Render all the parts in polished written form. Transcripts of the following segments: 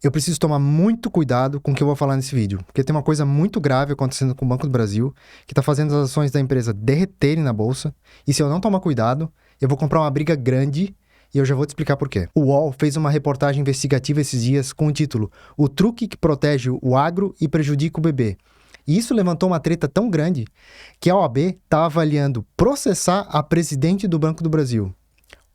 Eu preciso tomar muito cuidado com o que eu vou falar nesse vídeo, porque tem uma coisa muito grave acontecendo com o Banco do Brasil, que está fazendo as ações da empresa derreterem na bolsa, e se eu não tomar cuidado, eu vou comprar uma briga grande e eu já vou te explicar por quê. O UOL fez uma reportagem investigativa esses dias com o título "O truque que protege o agro e prejudica o bebê". E isso levantou uma treta tão grande que a OAB está avaliando processar a presidente do Banco do Brasil.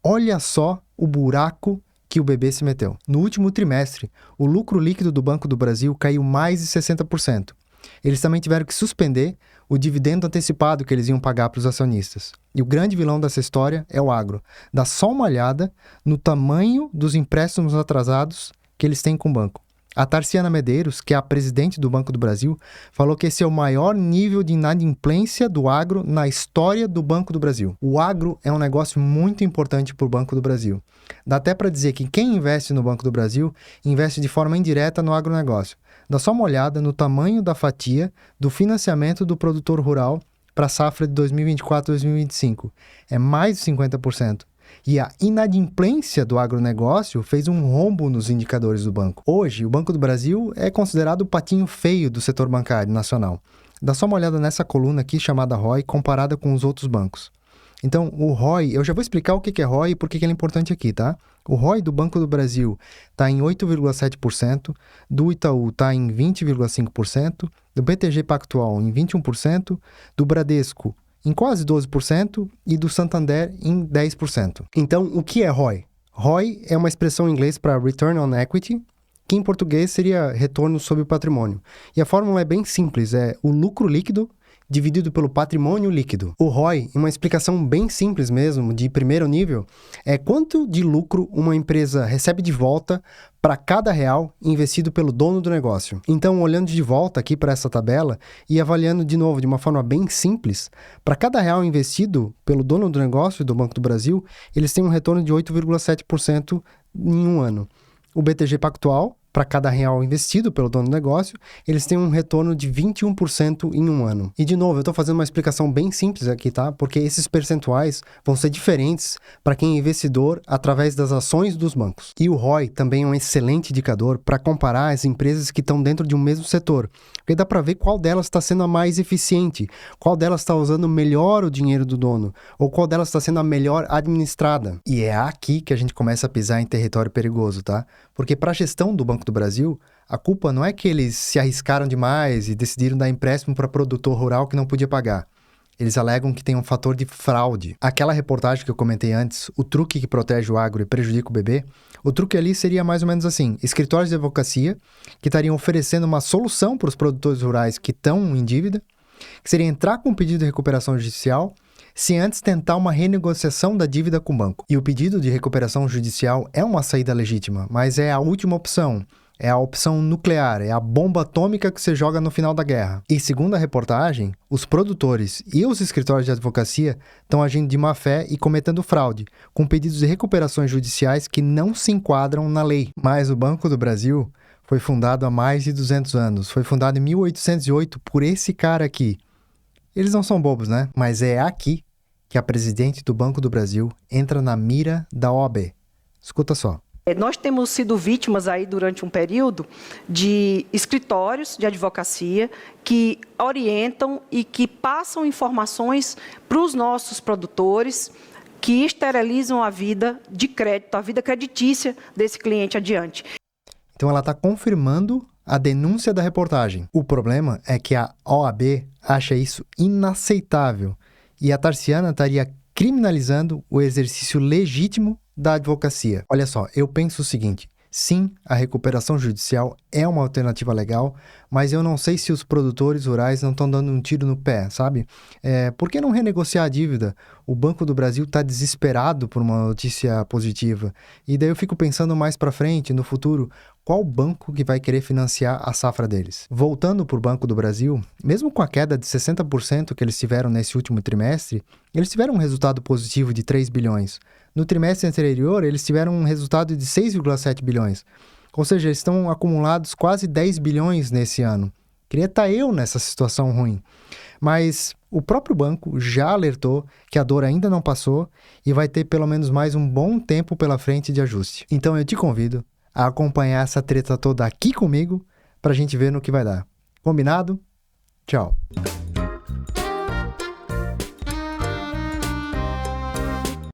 Olha só o buraco que o bebê se meteu. No último trimestre, o lucro líquido do Banco do Brasil caiu mais de 60%. Eles também tiveram que suspender o dividendo antecipado que eles iam pagar para os acionistas. E o grande vilão dessa história é o agro. Dá só uma olhada no tamanho dos empréstimos atrasados que eles têm com o banco. A Tarciana Medeiros, que é a presidente do Banco do Brasil, falou que esse é o maior nível de inadimplência do agro na história do Banco do Brasil. O agro é um negócio muito importante para o Banco do Brasil. Dá até para dizer que quem investe no Banco do Brasil investe de forma indireta no agronegócio. Dá só uma olhada no tamanho da fatia do financiamento do produtor rural para a safra de 2024-2025. É mais de 50%. E a inadimplência do agronegócio fez um rombo nos indicadores do banco. Hoje, o Banco do Brasil é considerado o patinho feio do setor bancário nacional. Dá só uma olhada nessa coluna aqui chamada ROI comparada com os outros bancos. Então, o ROI, eu já vou explicar o que é ROI e por que ele é importante aqui, tá? O ROI do Banco do Brasil está em 8,7%, do Itaú está em 20,5%, do BTG Pactual em 21%, do Bradesco em quase 12% e do Santander em 10%. Então, o que é ROI? ROI é uma expressão em inglês para Return on Equity, que em português seria retorno sobre o patrimônio. E a fórmula é bem simples, é o lucro líquido dividido pelo patrimônio líquido. O ROI, em uma explicação bem simples mesmo, de primeiro nível, é quanto de lucro uma empresa recebe de volta para cada real investido pelo dono do negócio. Então, olhando de volta aqui para essa tabela e avaliando de novo de uma forma bem simples, para cada real investido pelo dono do negócio do Banco do Brasil, eles têm um retorno de 8,7% em um ano. O BTG Pactual, para cada real investido pelo dono do negócio, eles têm um retorno de 21% em um ano. E, de novo, eu estou fazendo uma explicação bem simples aqui, tá? Porque esses percentuais vão ser diferentes para quem é investidor através das ações dos bancos. E o ROI também é um excelente indicador para comparar as empresas que estão dentro de um mesmo setor. Porque dá para ver qual delas está sendo a mais eficiente, qual delas está usando melhor o dinheiro do dono, ou qual delas está sendo a melhor administrada. E é aqui que a gente começa a pisar em território perigoso, tá? Porque para a gestão do Banco do Brasil, a culpa não é que eles se arriscaram demais e decidiram dar empréstimo para produtor rural que não podia pagar. Eles alegam que tem um fator de fraude. Aquela reportagem que eu comentei antes, o truque que protege o agro e prejudica o bebê, o truque ali seria mais ou menos assim: escritórios de advocacia que estariam oferecendo uma solução para os produtores rurais que estão em dívida, que seria entrar com um pedido de recuperação judicial, se antes tentar uma renegociação da dívida com o banco. E o pedido de recuperação judicial é uma saída legítima, mas é a última opção. É a opção nuclear, é a bomba atômica que você joga no final da guerra. E segundo a reportagem, os produtores e os escritórios de advocacia estão agindo de má fé e cometendo fraude, com pedidos de recuperações judiciais que não se enquadram na lei. Mas o Banco do Brasil foi fundado há mais de 200 anos. Foi fundado em 1808 por esse cara aqui. Eles não são bobos, né? Mas é aqui que a presidente do Banco do Brasil entra na mira da OAB. Escuta só. Nós temos sido vítimas aí durante um período de escritórios de advocacia que orientam e que passam informações para os nossos produtores que esterilizam a vida de crédito, a vida creditícia desse cliente adiante. Então ela está confirmando a denúncia da reportagem. O problema é que a OAB acha isso inaceitável e a Tarciana estaria criminalizando o exercício legítimo da advocacia. Olha só, eu penso o seguinte: sim, a recuperação judicial é uma alternativa legal, mas eu não sei se os produtores rurais não estão dando um tiro no pé, sabe? Por que não renegociar a dívida? O Banco do Brasil está desesperado por uma notícia positiva. E daí eu fico pensando mais para frente, no futuro, qual banco que vai querer financiar a safra deles? Voltando para o Banco do Brasil, mesmo com a queda de 60% que eles tiveram nesse último trimestre, eles tiveram um resultado positivo de 3 bilhões. No trimestre anterior, eles tiveram um resultado de 6,7 bilhões. Ou seja, eles estão acumulados quase 10 bilhões nesse ano. Queria estar eu nessa situação ruim. Mas o próprio banco já alertou que a dor ainda não passou e vai ter pelo menos mais um bom tempo pela frente de ajuste. Então eu te convido a acompanhar essa treta toda aqui comigo pra gente ver no que vai dar. Combinado? Tchau.